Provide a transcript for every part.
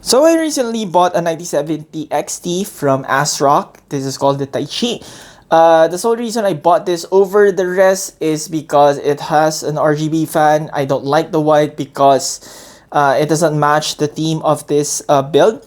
So I recently bought a 9070 XT from ASRock. This is called the Tai Chi. The sole reason I bought this over the rest is because it has an RGB fan. I don't like the white because it doesn't match the theme of this build.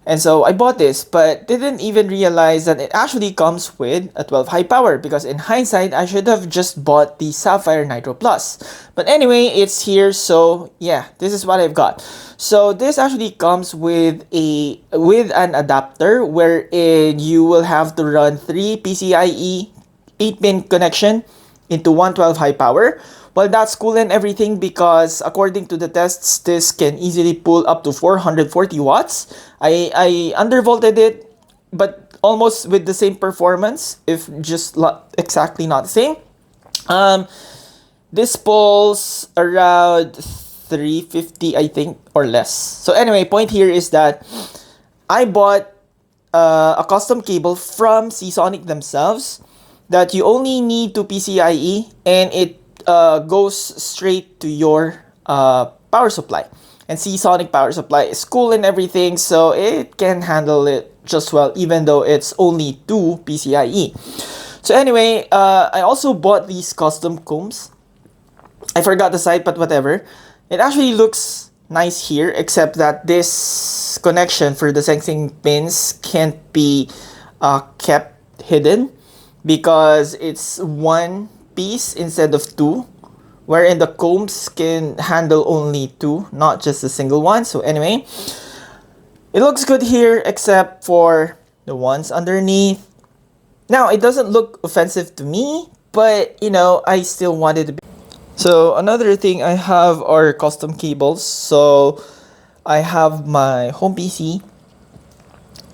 And so I bought this, but didn't even realize that it actually comes with a 12 high power, because in hindsight, I should have just bought the Sapphire Nitro Plus. But anyway, it's here, so yeah, this is what I've got. So this actually comes with an adapter wherein you will have to run 3 PCIe 8-pin connection into 112 high power. Well, that's cool and everything because according to the tests, this can easily pull up to 440 watts. I undervolted it, but almost with the same performance, if just exactly not the same. This pulls around 350, I think, or less. So anyway, point here is that I bought a custom cable from Seasonic themselves that you only need to PCIe, and it goes straight to your power supply. And Seasonic power supply is cool and everything, so it can handle it just well, even though it's only 2 PCIe. So anyway, I also bought these custom combs. I forgot the site, but whatever. It actually looks nice here, except that this connection for the sensing pins can't be kept hidden because it's one piece instead of two, wherein the combs can handle only two, not just a single one. So anyway, it looks good here except for the ones underneath. Now, it doesn't look offensive to me, but you know, I still wanted to be. So another thing I have are custom cables. So I have my home PC,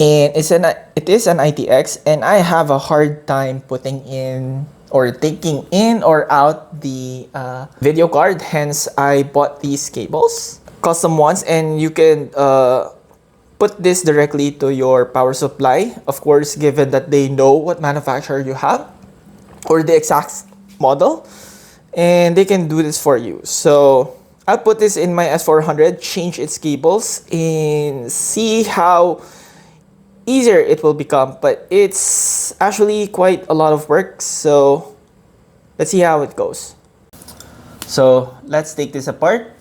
and it is an ITX, and I have a hard time putting in or taking in or out the video card. Hence, I bought these cables, custom ones, and you can put this directly to your power supply. Of course, given that they know what manufacturer you have or the exact model, and they can do this for you. So I'll put this in my S400, change its cables, and see how easier it will become. But it's actually quite a lot of work, so let's see how it goes. So let's take this apart.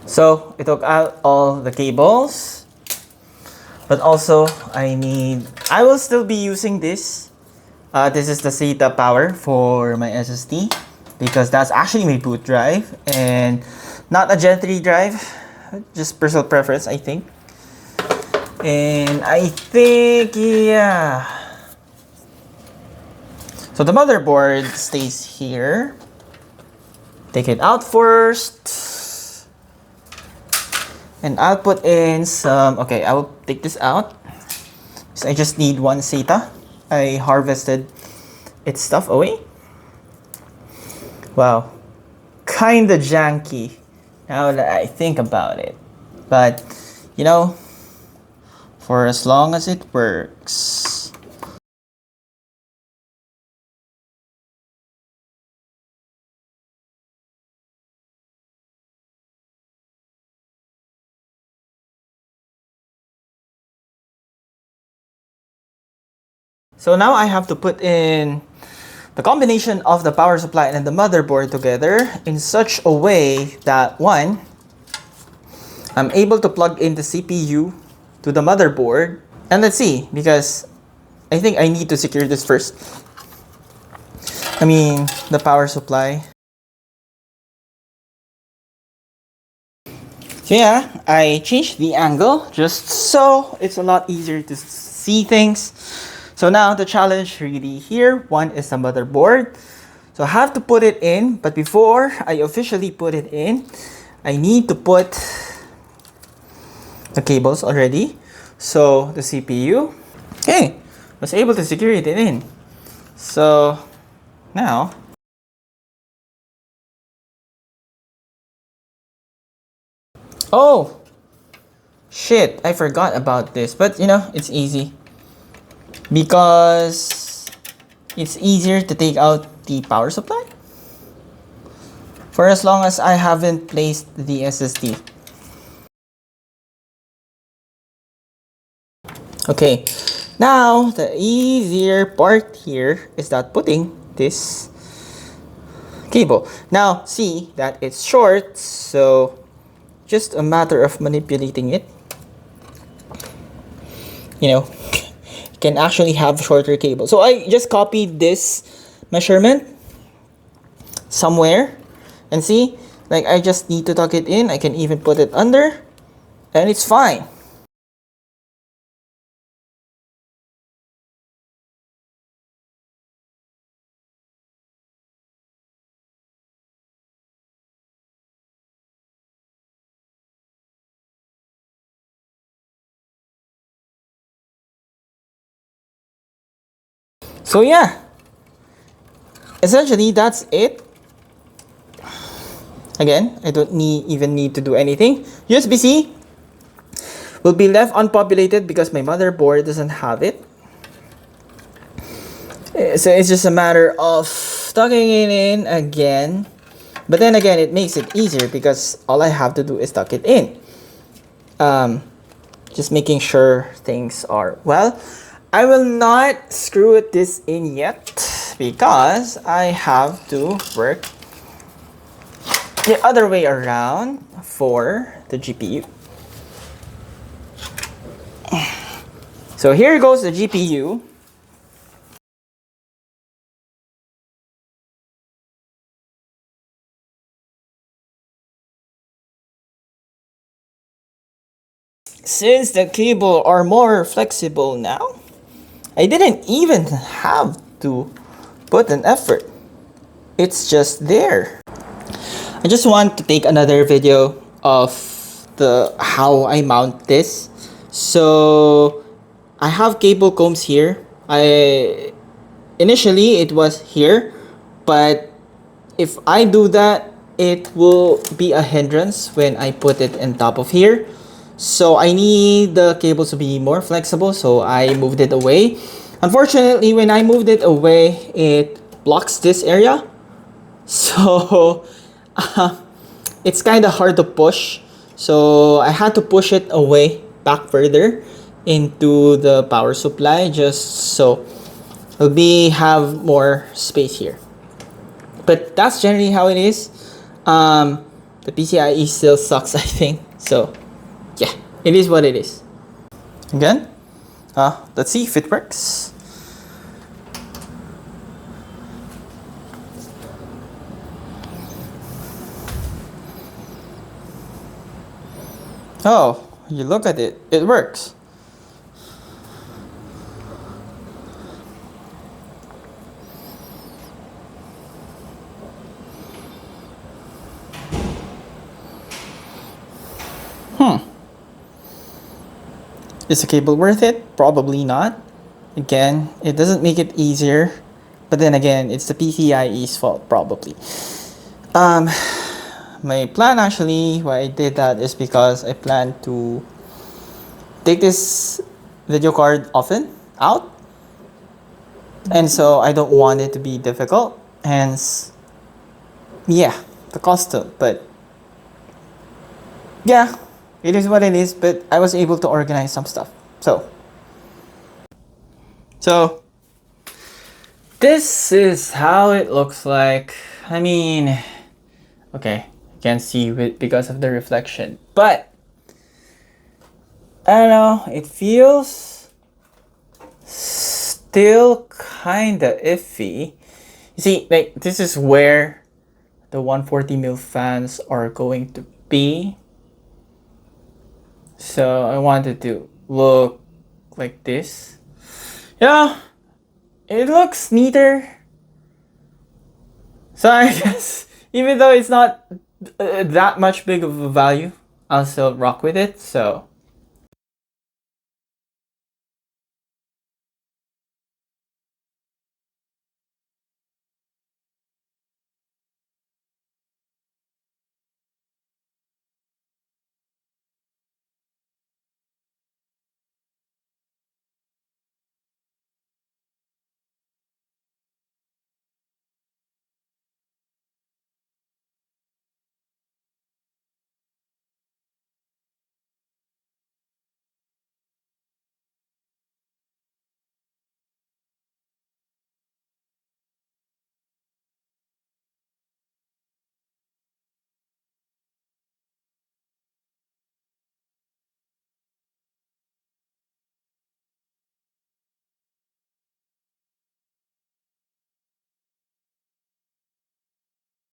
So I took out all the cables, but also I will still be using this. This is the SATA power for my SSD, because that's actually my boot drive and not a Gen 3 drive, just personal preference, I think. And I think, yeah. So the motherboard stays here. Take it out first. And I'll put in some, okay, I will take this out. So I just need one SATA. I harvested its stuff away. Wow, kinda janky now that I think about it. But, you know, for as long as it works. So now I have to put in the combination of the power supply and the motherboard together in such a way that, one, I'm able to plug in the CPU to the motherboard. And let's see, because I think I need to secure this first. I mean, the power supply. So yeah, I changed the angle just so it's a lot easier to see things. So now the challenge really here, one is the motherboard. So I have to put it in, but before I officially put it in, I need to put the cables already. So the CPU. Okay, was able to secure it in. So now, oh shit, I forgot about this, but you know, it's easy because it's easier to take out the power supply for as long as I haven't placed the SSD. Okay, now the easier part here is that putting this cable. Now see that it's short, so just a matter of manipulating it. You know, can actually have shorter cable. So I just copied this measurement somewhere and see, like I just need to tuck it in. I can even put it under and it's fine. So yeah, essentially that's it. Again, I don't even need to do anything. USB-C will be left unpopulated because my motherboard doesn't have it. So it's just a matter of tucking it in again. But then again, it makes it easier because all I have to do is tuck it in. Just making sure things are well. I will not screw this in yet because I have to work the other way around for the GPU. So here goes the GPU. Since the cable are more flexible now, I didn't even have to put an effort. It's just there. I just want to take another video of how I mount this. So I have cable combs here. Initially it was here, but if I do that, it will be a hindrance when I put it on top of here. So I need the cable to be more flexible, so I moved it away. Unfortunately, when I moved it away, it blocks this area. So it's kind of hard to push. So I had to push it away back further into the power supply just so we have more space here. But that's generally how it is. The PCIe still sucks, I think. So yeah, it is what it is. Again, let's see if it works. Oh, you look at it, it works. Is the cable worth it? Probably not. Again, it doesn't make it easier. But then again, it's the PCIe's fault, probably. My plan actually, why I did that is because I plan to take this video card often out. And so I don't want it to be difficult. Hence, yeah, the custom. But yeah, it is what it is, but I was able to organize some stuff. So this is how it looks like. I mean, okay, you can't see it because of the reflection, but I don't know, it feels still kinda iffy. You see, like, this is where the 140mm fans are going to be. So I wanted to look like this. Yeah, it looks neater. So I guess even though it's not that much big of a value, I'll still rock with it. So